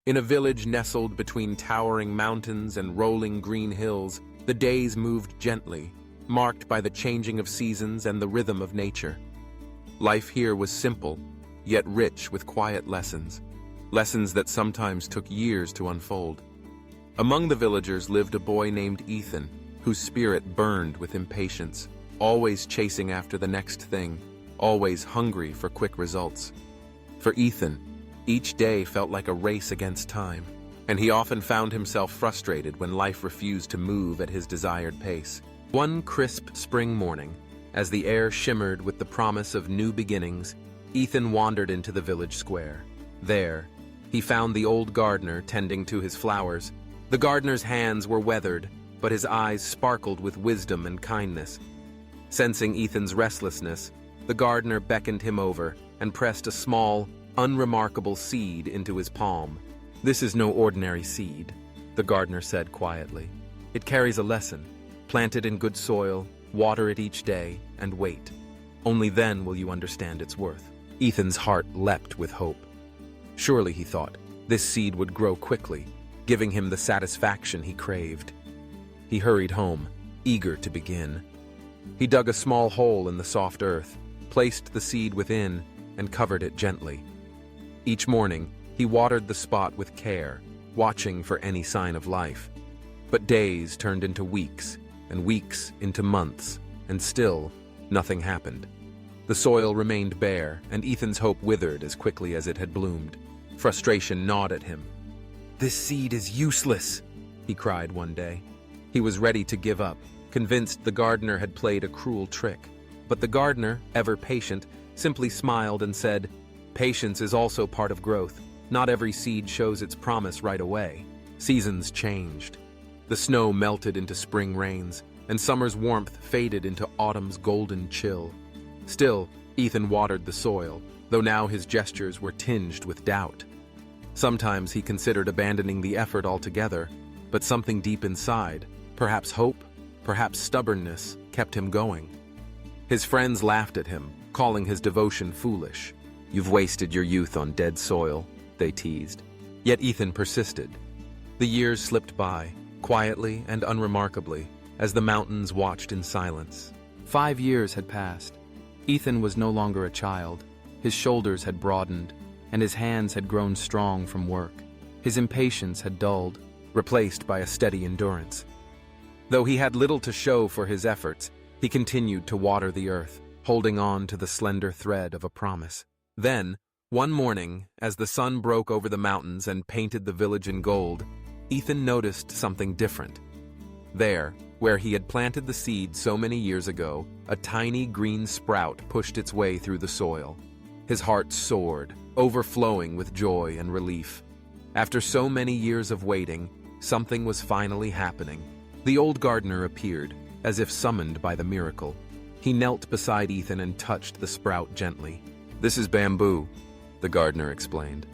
In a village nestled between towering mountains and rolling green hills, the days moved gently, marked by the changing of seasons and the rhythm of nature. Life here was simple, yet rich with quiet lessons, lessons that sometimes took years to unfold. Among the villagers lived a boy named Ethan, whose spirit burned with impatience, always chasing after the next thing, always hungry for quick results. For Ethan, each day felt like a race against time, and he often found himself frustrated when life refused to move at his desired pace. One crisp spring morning, as the air shimmered with the promise of new beginnings, Ethan wandered into the village square. There, he found the old gardener tending to his flowers. The gardener's hands were weathered, but his eyes sparkled with wisdom and kindness. Sensing Ethan's restlessness, the gardener beckoned him over and pressed a small, unremarkable seed into his palm. "This is no ordinary seed," the gardener said quietly. "It carries a lesson. Plant it in good soil, water it each day, and wait. Only then will you understand its worth." Ethan's heart leapt with hope. Surely, he thought, this seed would grow quickly, giving him the satisfaction he craved. He hurried home, eager to begin. He dug a small hole in the soft earth, placed the seed within, and covered it gently. Each morning, he watered the spot with care, watching for any sign of life. But days turned into weeks, and weeks into months, and still, nothing happened. The soil remained bare, and Ethan's hope withered as quickly as it had bloomed. Frustration gnawed at him. "This seed is useless," he cried one day. He was ready to give up, convinced the gardener had played a cruel trick. But the gardener, ever patient, simply smiled and said, "Patience is also part of growth. Not every seed shows its promise right away." Seasons changed. The snow melted into spring rains, and summer's warmth faded into autumn's golden chill. Still, Ethan watered the soil, though now his gestures were tinged with doubt. Sometimes he considered abandoning the effort altogether, but something deep inside, perhaps hope, perhaps stubbornness, kept him going. His friends laughed at him, calling his devotion foolish. "You've wasted your youth on dead soil," they teased. Yet Ethan persisted. The years slipped by, quietly and unremarkably, as the mountains watched in silence. 5 years had passed. Ethan was no longer a child. His shoulders had broadened, and his hands had grown strong from work. His impatience had dulled, replaced by a steady endurance. Though he had little to show for his efforts, he continued to water the earth, holding on to the slender thread of a promise. Then, one morning, as the sun broke over the mountains and painted the village in gold, Ethan noticed something different. There, where he had planted the seed so many years ago, a tiny green sprout pushed its way through the soil. His heart soared, overflowing with joy and relief. After so many years of waiting, something was finally happening. The old gardener appeared, as if summoned by the miracle. He knelt beside Ethan and touched the sprout gently. "This is bamboo," the gardener explained.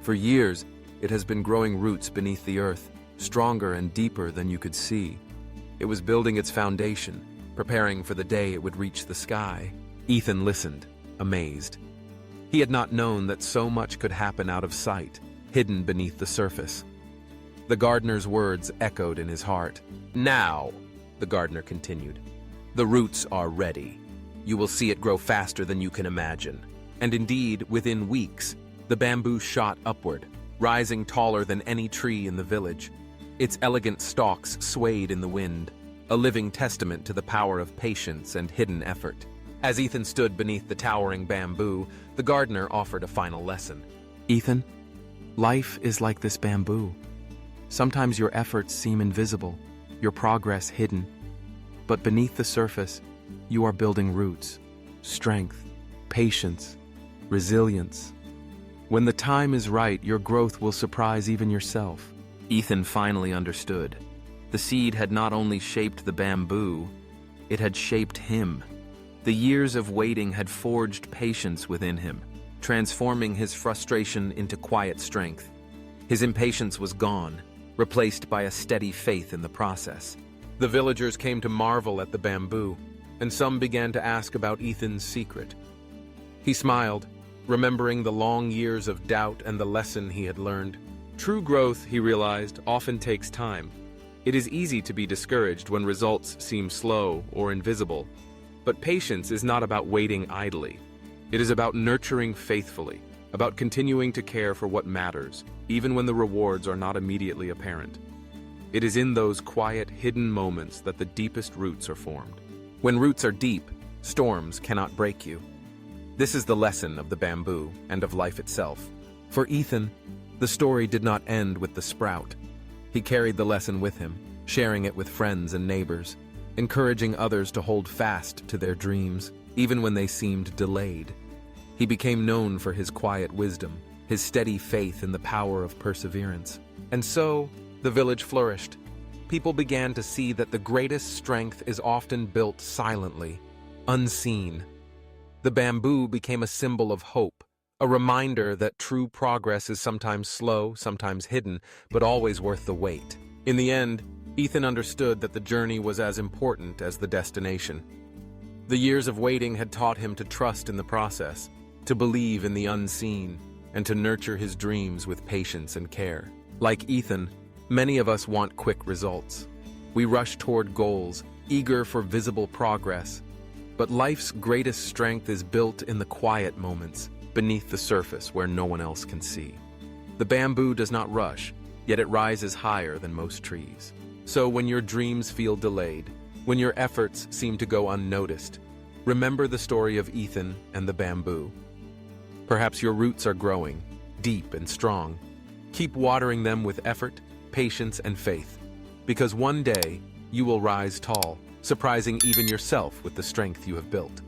"For years, it has been growing roots beneath the earth, stronger and deeper than you could see. It was building its foundation, preparing for the day it would reach the sky." Ethan listened, amazed. He had not known that so much could happen out of sight, hidden beneath the surface. The gardener's words echoed in his heart. "Now," the gardener continued, "the roots are ready. You will see it grow faster than you can imagine." And indeed, within weeks, the bamboo shot upward, rising taller than any tree in the village. Its elegant stalks swayed in the wind, a living testament to the power of patience and hidden effort. As Ethan stood beneath the towering bamboo, the gardener offered a final lesson. "Ethan, life is like this bamboo. Sometimes your efforts seem invisible, your progress hidden. But beneath the surface, you are building roots, strength, patience, resilience. When the time is right, your growth will surprise even yourself." Ethan finally understood. The seed had not only shaped the bamboo, it had shaped him. The years of waiting had forged patience within him, transforming his frustration into quiet strength. His impatience was gone, replaced by a steady faith in the process. The villagers came to marvel at the bamboo, and some began to ask about Ethan's secret. He smiled, remembering the long years of doubt and the lesson he had learned. True growth, he realized, often takes time. It is easy to be discouraged when results seem slow or invisible. But patience is not about waiting idly. It is about nurturing faithfully, about continuing to care for what matters, even when the rewards are not immediately apparent. It is in those quiet, hidden moments that the deepest roots are formed. When roots are deep, storms cannot break you. This is the lesson of the bamboo and of life itself. For Ethan, the story did not end with the sprout. He carried the lesson with him, sharing it with friends and neighbors, encouraging others to hold fast to their dreams, even when they seemed delayed. He became known for his quiet wisdom, his steady faith in the power of perseverance. And so, the village flourished. People began to see that the greatest strength is often built silently, unseen. The bamboo became a symbol of hope, a reminder that true progress is sometimes slow, sometimes hidden, but always worth the wait. In the end, Ethan understood that the journey was as important as the destination. The years of waiting had taught him to trust in the process, to believe in the unseen, and to nurture his dreams with patience and care. Like Ethan, many of us want quick results. We rush toward goals, eager for visible progress. But life's greatest strength is built in the quiet moments, beneath the surface where no one else can see. The bamboo does not rush, yet it rises higher than most trees. So when your dreams feel delayed, when your efforts seem to go unnoticed, remember the story of Ethan and the bamboo. Perhaps your roots are growing, deep and strong. Keep watering them with effort, patience, and faith, because one day you will rise tall, surprising even yourself with the strength you have built.